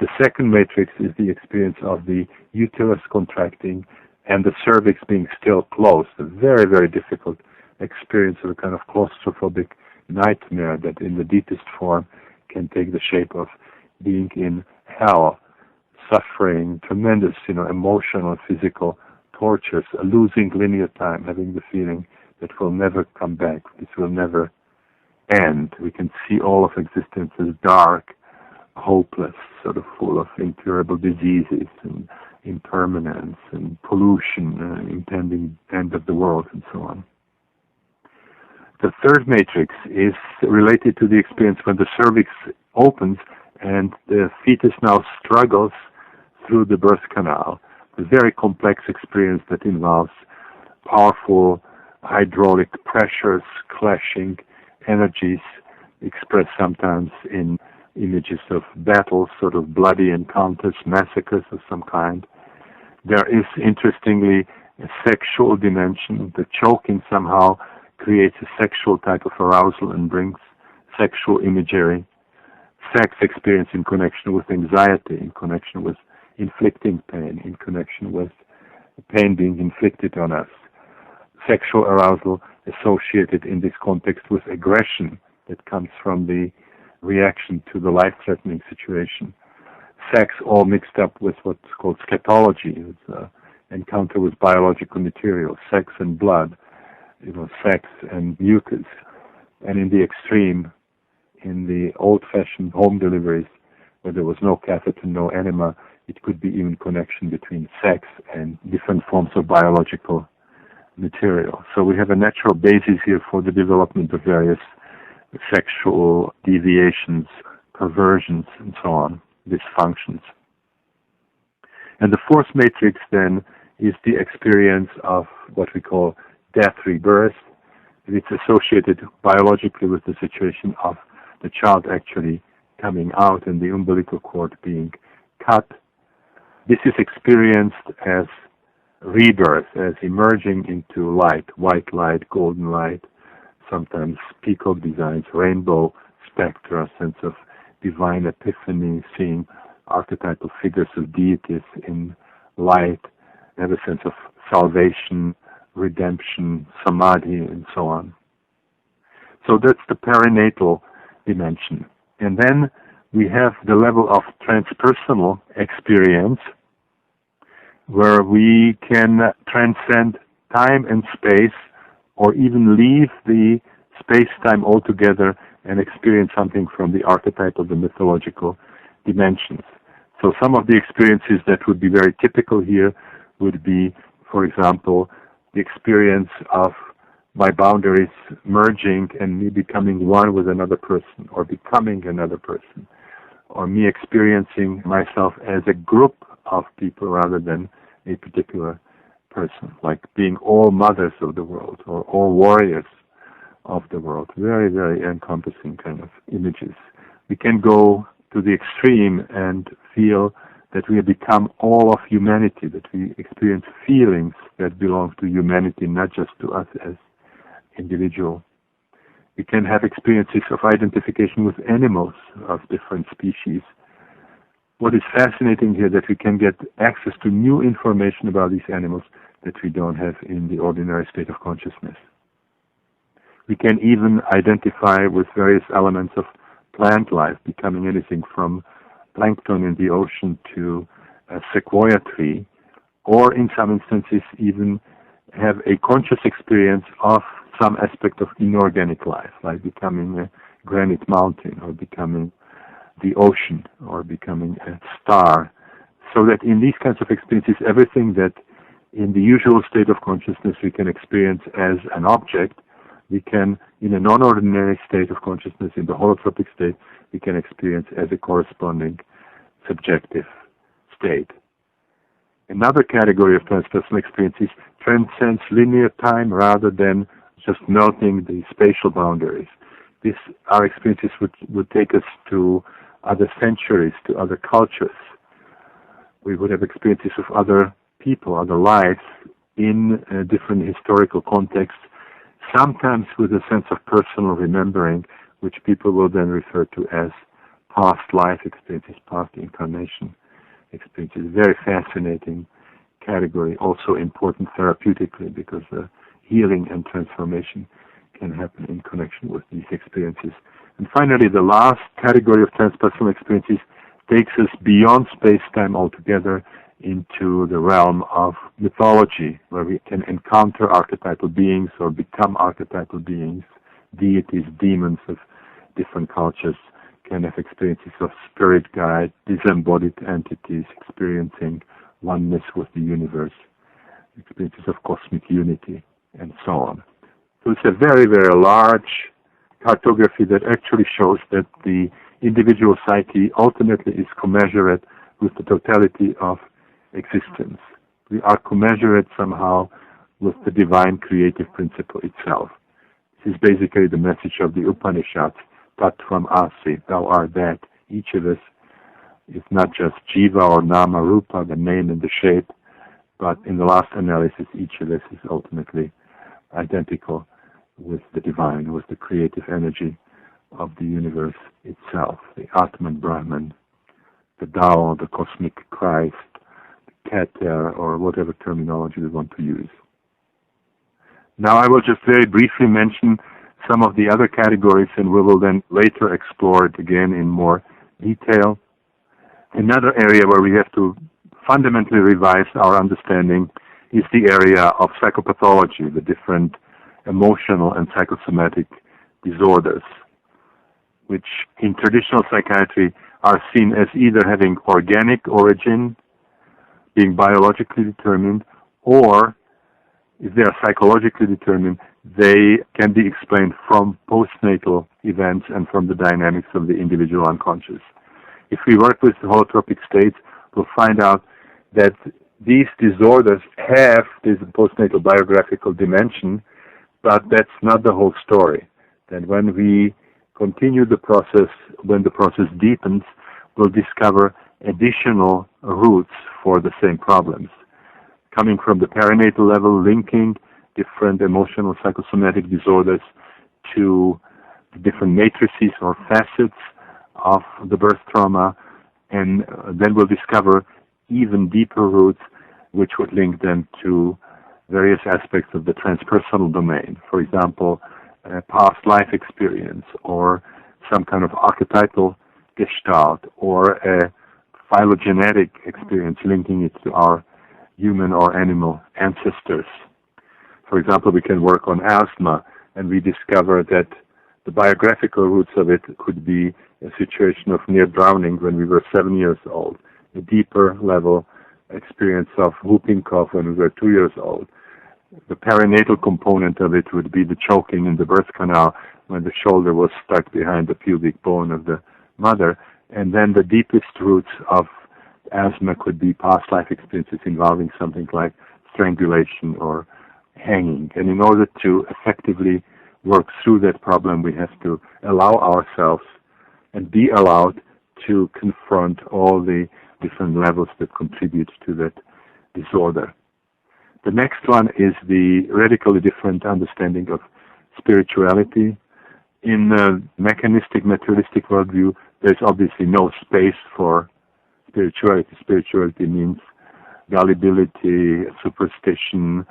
The second matrix is the experience of the uterus contracting and the cervix being still closed, a very, very difficult experience of a kind of claustrophobic nightmare that in the deepest form can take the shape of being in hell, suffering tremendous, emotional, physical tortures, losing linear time, having the feeling that will never come back, this will never end. We can see all of existence as dark, hopeless, sort of full of incurable diseases and impermanence and pollution, impending end of the world, and so on. The third matrix is related to the experience when the cervix opens and the fetus now struggles through the birth canal. A very complex experience that involves powerful hydraulic pressures, clashing energies, expressed sometimes in images of battles, sort of bloody encounters, massacres of some kind. There is, interestingly, a sexual dimension. The choking somehow creates a sexual type of arousal and brings sexual imagery. Sex experience in connection with anxiety, in connection with inflicting pain, in connection with pain being inflicted on us. Sexual arousal associated in this context with aggression that comes from the reaction to the life-threatening situation. Sex all mixed up with what's called scatology, it's encounter with biological material, sex and blood, sex and mucus. And in the extreme, in the old-fashioned home deliveries, where there was no catheter, no enema, it could be even connection between sex and different forms of biological material. So we have a natural basis here for the development of various sexual deviations, perversions, and so on, dysfunctions. And the fourth matrix then is the experience of what we call death rebirth. It's associated biologically with the situation of the child actually coming out and the umbilical cord being cut. This is experienced as rebirth, as emerging into light, white light, golden light, sometimes peacock designs, rainbow spectra, sense of divine epiphany, seeing archetypal figures of deities in light, have a sense of salvation, redemption, samadhi, and so on. So that's the perinatal dimension. And then we have the level of transpersonal experience, where we can transcend time and space, or even leave the space-time altogether and experience something from the archetype of the mythological dimensions. So some of the experiences that would be very typical here would be, for example, the experience of my boundaries merging and me becoming one with another person, or becoming another person, or me experiencing myself as a group of people rather than a particular person, like being all mothers of the world or all warriors of the world. Very, very encompassing kind of images. We can go to the extreme and feel that we have become all of humanity, that we experience feelings that belong to humanity, not just to us as individual. We can have experiences of identification with animals of different species. What is fascinating here is that we can get access to new information about these animals that we don't have in the ordinary state of consciousness. We can even identify with various elements of plant life, becoming anything from plankton in the ocean to a sequoia tree, or in some instances even have a conscious experience of some aspect of inorganic life, like becoming a granite mountain, or becoming the ocean, or becoming a star. So that in these kinds of experiences, everything that in the usual state of consciousness we can experience as an object, we can, in a non-ordinary state of consciousness, in the holotropic state, we can experience as a corresponding subjective state. Another category of transpersonal experiences transcends linear time rather than just melting the spatial boundaries. These are experiences which would take us to other centuries, to other cultures. We would have experiences of other people, other lives in different historical contexts, sometimes with a sense of personal remembering, which people will then refer to as past life experiences, past incarnation experiences. Very fascinating category, also important therapeutically because healing and transformation can happen in connection with these experiences. And finally, the last category of transpersonal experiences takes us beyond space-time altogether into the realm of mythology, where we can encounter archetypal beings or become archetypal beings, deities, demons of different cultures, can have experiences of spirit guide, disembodied entities experiencing oneness with the universe, experiences of cosmic unity, and so on. So it's a very, very large cartography that actually shows that the individual psyche ultimately is commensurate with the totality of existence. We are commensurate somehow with the divine creative principle itself. This is basically the message of the Upanishads, Tattvam Asi, thou art that. Each of us is not just Jiva or Nama Rupa, the name and the shape, but in the last analysis, each of us is ultimately identical with the divine, with the creative energy of the universe itself, the Atman Brahman, the Tao, the cosmic Christ, the Keter, or whatever terminology we want to use. Now I will just very briefly mention some of the other categories, and we will then later explore it again in more detail. Another area where we have to fundamentally revise our understanding is the area of psychopathology, the different emotional and psychosomatic disorders, which in traditional psychiatry are seen as either having organic origin, being biologically determined, or if they are psychologically determined, they can be explained from postnatal events and from the dynamics of the individual unconscious. If we work with the holotropic states, we'll find out that these disorders have this postnatal biographical dimension, but that's not the whole story. Then when we continue the process, when the process deepens, we'll discover additional roots for the same problems, coming from the perinatal level, linking different emotional psychosomatic disorders to different matrices or facets of the birth trauma, and then we'll discover even deeper roots which would link them to various aspects of the transpersonal domain. For example, a past life experience, or some kind of archetypal gestalt, or a phylogenetic experience linking it to our human or animal ancestors. For example, we can work on asthma, and we discover that the biographical roots of it could be a situation of near drowning when we were 7 years old, a deeper level experience of whooping cough when we were 2 years old. The perinatal component of it would be the choking in the birth canal when the shoulder was stuck behind the pubic bone of the mother. And then the deepest roots of asthma could be past life experiences involving something like strangulation or hanging. And in order to effectively work through that problem, we have to allow ourselves and be allowed to confront all the different levels that contribute to that disorder. The next one is the radically different understanding of spirituality. In the mechanistic, materialistic worldview, there's obviously no space for spirituality. Spirituality means gullibility, superstition,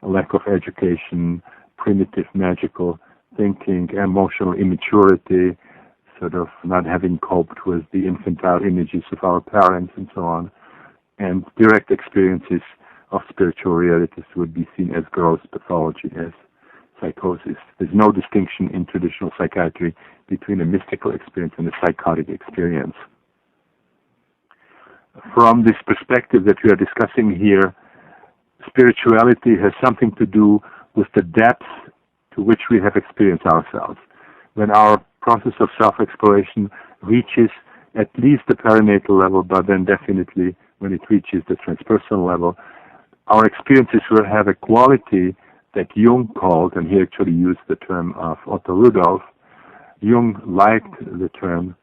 lack of education, primitive magical thinking, emotional immaturity, sort of not having coped with the infantile images of our parents and so on. And direct experiences of spiritual realities would be seen as gross pathology, as psychosis. There's no distinction in traditional psychiatry between a mystical experience and a psychotic experience. From this perspective that we are discussing here, spirituality has something to do with the depth to which we have experienced ourselves. When our process of self-exploration reaches at least the perinatal level, but then definitely when it reaches the transpersonal level, our experiences will have a quality that Jung called, and he actually used the term of Otto Rudolph. Jung liked the term,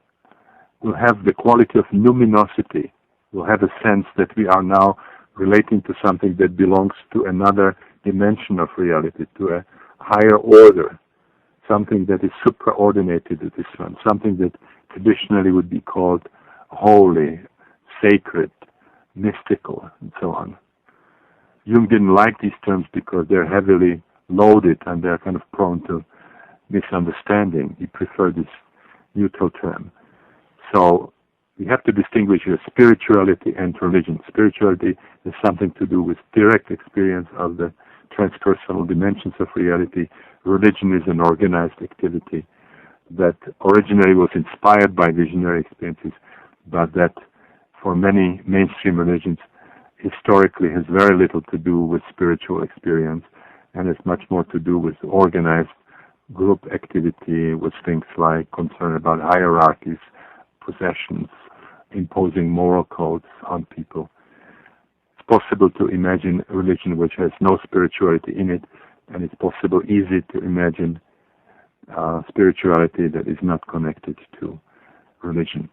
will have the quality of luminosity. We'll have a sense that we are now relating to something that belongs to another dimension of reality, to a higher order. something that is supraordinated to Islam, something that traditionally would be called holy, sacred, mystical, and so on. Jung didn't like these terms because they're heavily loaded and they're kind of prone to misunderstanding. He preferred this neutral term. So we have to distinguish here spirituality and religion. Spirituality has something to do with direct experience of the transpersonal dimensions of reality. Religion is an organized activity that originally was inspired by visionary experiences, but that for many mainstream religions historically has very little to do with spiritual experience and has much more to do with organized group activity, with things like concern about hierarchies, possessions, imposing moral codes on people. It's possible to imagine a religion which has no spirituality in it, and it's possible, easy to imagine spirituality that is not connected to religion.